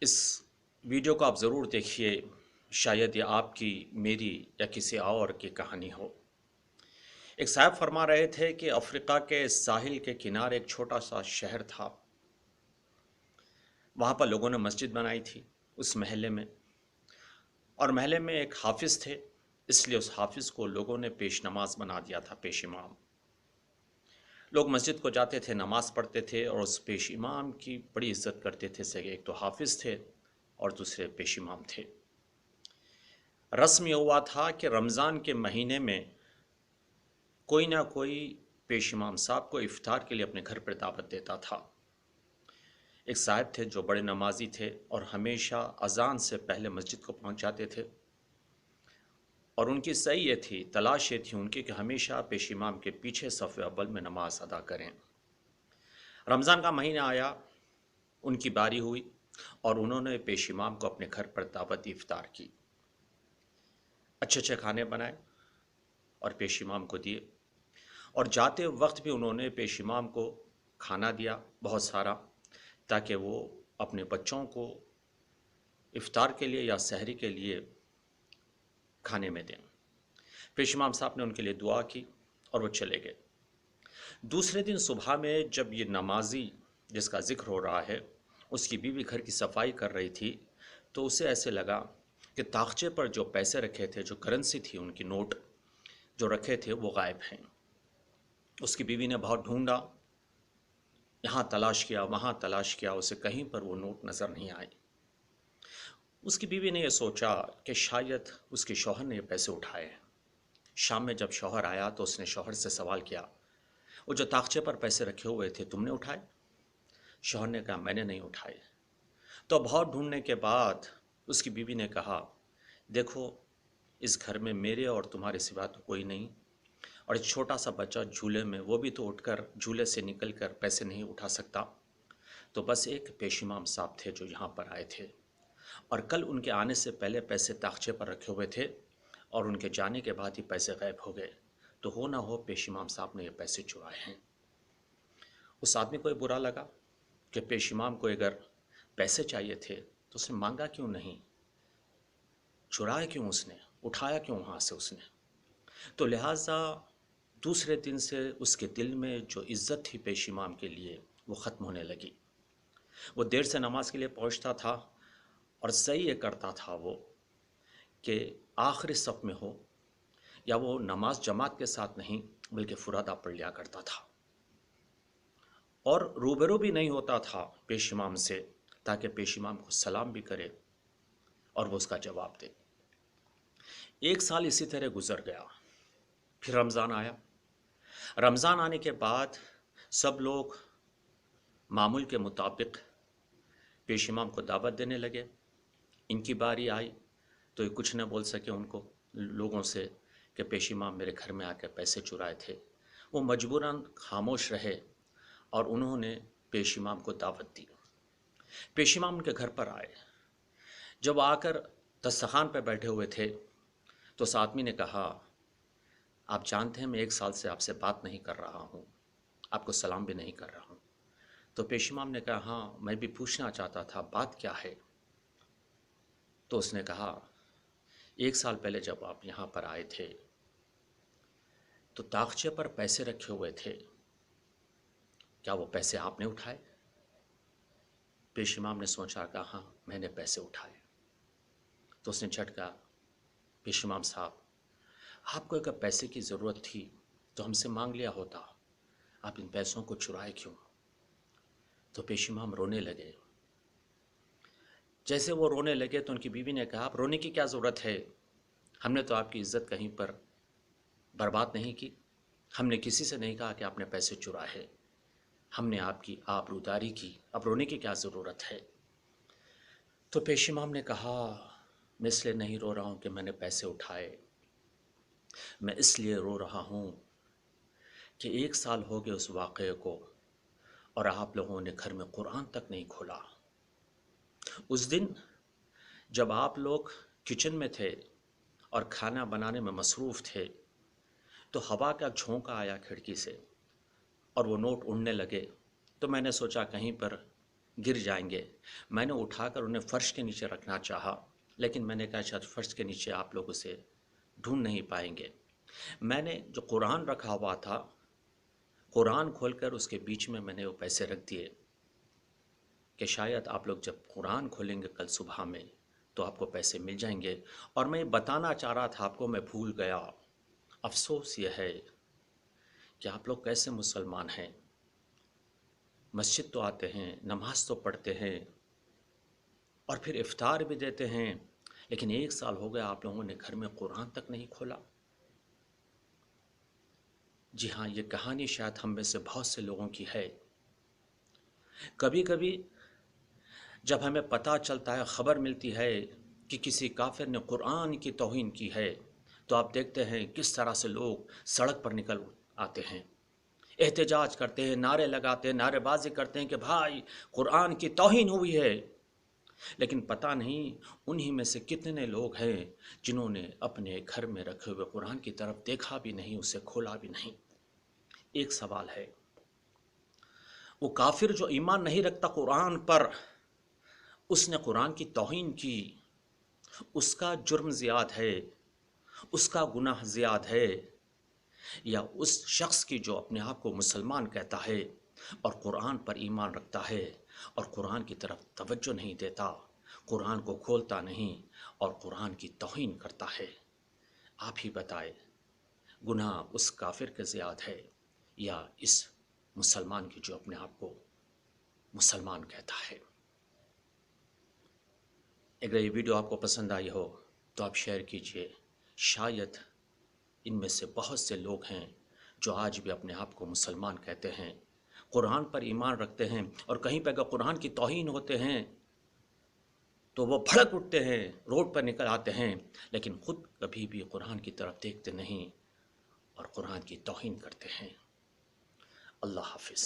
اس video کو آپ ضرور دیکھیے، شاید یہ آپ کی، میری یا کسی اور کی کہانی ہو۔ ایک صاحب فرما رہے تھے کہ افریقہ کے ساحل کے کنارے ایک چھوٹا سا شہر تھا۔ وہاں پر لوگوں نے مسجد بنائی تھی اس محلے میں، اور محلے میں ایک حافظ تھے، اس لیے اس حافظ کو لوگوں نے پیش نماز بنا دیا تھا، پیش امام۔ لوگ مسجد کو جاتے تھے، نماز پڑھتے تھے، اور اس پیش امام کی بڑی عزت کرتے تھے، سے ایک تو حافظ تھے اور دوسرے پیش امام تھے۔ رسم یہ ہوا تھا کہ رمضان کے مہینے میں کوئی نہ کوئی پیش امام صاحب کو افطار کے لیے اپنے گھر پر دعوت دیتا تھا۔ ایک صاحب تھے جو بڑے نمازی تھے اور ہمیشہ اذان سے پہلے مسجد کو پہنچ جاتے تھے، اور ان کی صحیح یہ تھی، تلاش یہ تھی ان کی کہ ہمیشہ پیش امام کے پیچھے صف اول میں نماز ادا کریں۔ رمضان کا مہینہ آیا، ان کی باری ہوئی، اور انہوں نے پیش امام کو اپنے گھر پر دعوت دی، افطار کی، اچھے اچھے کھانے بنائے اور پیش امام کو دیے، اور جاتے وقت بھی انہوں نے پیش امام کو کھانا دیا بہت سارا، تاکہ وہ اپنے بچوں کو افطار کے لیے یا سحری کے لیے کھانے میں دیں۔ پیش امام صاحب نے ان کے لیے دعا کی اور وہ چلے گئے۔ دوسرے دن صبح میں جب یہ نمازی جس کا ذکر ہو رہا ہے، اس کی بیوی گھر کی صفائی کر رہی تھی، تو اسے ایسے لگا کہ طاقچے پر جو پیسے رکھے تھے، جو کرنسی تھی، ان کی نوٹ جو رکھے تھے وہ غائب ہیں۔ اس کی بیوی نے بہت ڈھونڈا، یہاں تلاش کیا، وہاں تلاش کیا، اسے کہیں پر وہ نوٹ نظر نہیں آئی۔ اس کی بیوی نے یہ سوچا کہ شاید اس کے شوہر نے یہ پیسے اٹھائے ہیں۔ شام میں جب شوہر آیا تو اس نے شوہر سے سوال کیا، وہ جو طاقچے پر پیسے رکھے ہوئے تھے تم نے اٹھائے؟ شوہر نے کہا میں نے نہیں اٹھائے۔ تو بہت ڈھونڈنے کے بعد اس کی بیوی نے کہا، دیکھو اس گھر میں میرے اور تمہارے سوا تو کوئی نہیں، اور ایک چھوٹا سا بچہ جھولے میں، وہ بھی تو اٹھ کر جھولے سے نکل کر پیسے نہیں اٹھا سکتا، تو بس ایک پیش امام صاحب تھے جو یہاں پر آئے تھے، اور کل ان کے آنے سے پہلے پیسے طاقچے پر رکھے ہوئے تھے، اور ان کے جانے کے بعد ہی پیسے غائب ہو گئے، تو ہو نہ ہو پیش امام صاحب نے یہ پیسے چرائے ہیں۔ اس آدمی کو یہ برا لگا کہ پیش امام کو اگر پیسے چاہیے تھے تو اس نے مانگا کیوں نہیں، چرائے کیوں اس نے، اٹھایا کیوں وہاں سے اس نے؟ تو لہٰذا دوسرے دن سے اس کے دل میں جو عزت تھی پیش امام کے لیے وہ ختم ہونے لگی۔ وہ دیر سے نماز کے لیے پہنچتا تھا، اور صحیح یہ کرتا تھا وہ کہ آخری صف میں ہو، یا وہ نماز جماعت کے ساتھ نہیں بلکہ فرادہ پڑھ لیا کرتا تھا، اور روبرو بھی نہیں ہوتا تھا پیش امام سے، تاکہ پیش امام کو سلام بھی کرے اور وہ اس کا جواب دے۔ ایک سال اسی طرح گزر گیا، پھر رمضان آیا۔ رمضان آنے کے بعد سب لوگ معمول کے مطابق پیش امام کو دعوت دینے لگے۔ ان کی باری آئی تو یہ کچھ نہ بول سکے ان کو، لوگوں سے، کہ پیش امام میرے گھر میں آ کے پیسے چرائے تھے۔ وہ مجبوراً خاموش رہے، اور انہوں نے پیش امام کو دعوت دی۔ پیش امام ان کے گھر پر آئے۔ جب آ کر دسترخوان پہ بیٹھے ہوئے تھے تو اس آدمی نے کہا، آپ جانتے ہیں میں ایک سال سے آپ سے بات نہیں کر رہا ہوں، آپ کو سلام بھی نہیں کر رہا ہوں۔ تو پیش امام نے کہا، ہاں میں بھی پوچھنا چاہتا تھا، بات کیا ہے؟ تو اس نے کہا، ایک سال پہلے جب آپ یہاں پر آئے تھے تو طاقچے پر پیسے رکھے ہوئے تھے، کیا وہ پیسے آپ نے اٹھائے؟ پیش امام نے سوچا، کہا ہاں میں نے پیسے اٹھائے۔ تو اس نے جھٹکا، پیش امام صاحب آپ کو اگر پیسے کی ضرورت تھی تو ہم سے مانگ لیا ہوتا، آپ ان پیسوں کو چرائے کیوں؟ تو پیش امام رونے لگے۔ جیسے وہ رونے لگے تو ان کی بیوی نے کہا، آپ رونے کی کیا ضرورت ہے، ہم نے تو آپ کی عزت کہیں پر برباد نہیں کی، ہم نے کسی سے نہیں کہا کہ آپ نے پیسے چرائے، ہم نے آپ کی آبروداری کی، اب رونے کی کیا ضرورت ہے؟ تو پیش امام نے کہا، میں اس لیے نہیں رو رہا ہوں کہ میں نے پیسے اٹھائے، میں اس لیے رو رہا ہوں کہ ایک سال ہو گئے اس واقعے کو، اور آپ لوگوں نے گھر میں قرآن تک نہیں کھولا۔ اس دن جب آپ لوگ کچن میں تھے اور کھانا بنانے میں مصروف تھے تو ہوا کا جھونکا آیا کھڑکی سے اور وہ نوٹ اڑنے لگے، تو میں نے سوچا کہیں پر گر جائیں گے۔ میں نے اٹھا کر انہیں فرش کے نیچے رکھنا چاہا، لیکن میں نے کہا شاید فرش کے نیچے آپ لوگ اسے ڈھونڈ نہیں پائیں گے۔ میں نے جو قرآن رکھا ہوا تھا، قرآن کھول کر اس کے بیچ میں نے وہ پیسے رکھ دیے کہ شاید آپ لوگ جب قرآن کھولیں گے کل صبح میں تو آپ کو پیسے مل جائیں گے۔ اور میں بتانا چاہ رہا تھا آپ کو، میں بھول گیا۔ افسوس یہ ہے کہ آپ لوگ کیسے مسلمان ہیں، مسجد تو آتے ہیں، نماز تو پڑھتے ہیں اور پھر افطار بھی دیتے ہیں، لیکن 1 سال ہو گیا آپ لوگوں نے گھر میں قرآن تک نہیں کھولا۔ جی ہاں، یہ کہانی شاید ہم میں سے بہت سے لوگوں کی ہے۔ کبھی کبھی جب ہمیں پتہ چلتا ہے، خبر ملتی ہے کہ کسی کافر نے قرآن کی توہین کی ہے، تو آپ دیکھتے ہیں کس طرح سے لوگ سڑک پر نکل آتے ہیں، احتجاج کرتے ہیں، نعرے لگاتے ہیں، نعرے بازی کرتے ہیں کہ بھائی قرآن کی توہین ہوئی ہے۔ لیکن پتہ نہیں انہی میں سے کتنے لوگ ہیں جنہوں نے اپنے گھر میں رکھے ہوئے قرآن کی طرف دیکھا بھی نہیں، اسے کھولا بھی نہیں۔ ایک سوال ہے، وہ کافر جو ایمان نہیں رکھتا قرآن پر، اس نے قرآن کی توہین کی، اس کا جرم زیاد ہے، اس کا گناہ زیاد ہے، یا اس شخص کی جو اپنے آپ کو مسلمان کہتا ہے اور قرآن پر ایمان رکھتا ہے اور قرآن کی طرف توجہ نہیں دیتا، قرآن کو کھولتا نہیں اور قرآن کی توہین کرتا ہے؟ آپ ہی بتائے، گناہ اس کافر کے زیاد ہے یا اس مسلمان کی جو اپنے آپ کو مسلمان کہتا ہے؟ اگر یہ ویڈیو آپ کو پسند آئی ہو تو آپ شیئر کیجئے۔ شاید ان میں سے بہت سے لوگ ہیں جو آج بھی اپنے آپ کو مسلمان کہتے ہیں، قرآن پر ایمان رکھتے ہیں، اور کہیں پہ اگر قرآن کی توہین ہوتے ہیں تو وہ بھڑک اٹھتے ہیں، روڈ پر نکل آتے ہیں، لیکن خود کبھی بھی قرآن کی طرف دیکھتے نہیں اور قرآن کی توہین کرتے ہیں۔ اللہ حافظ۔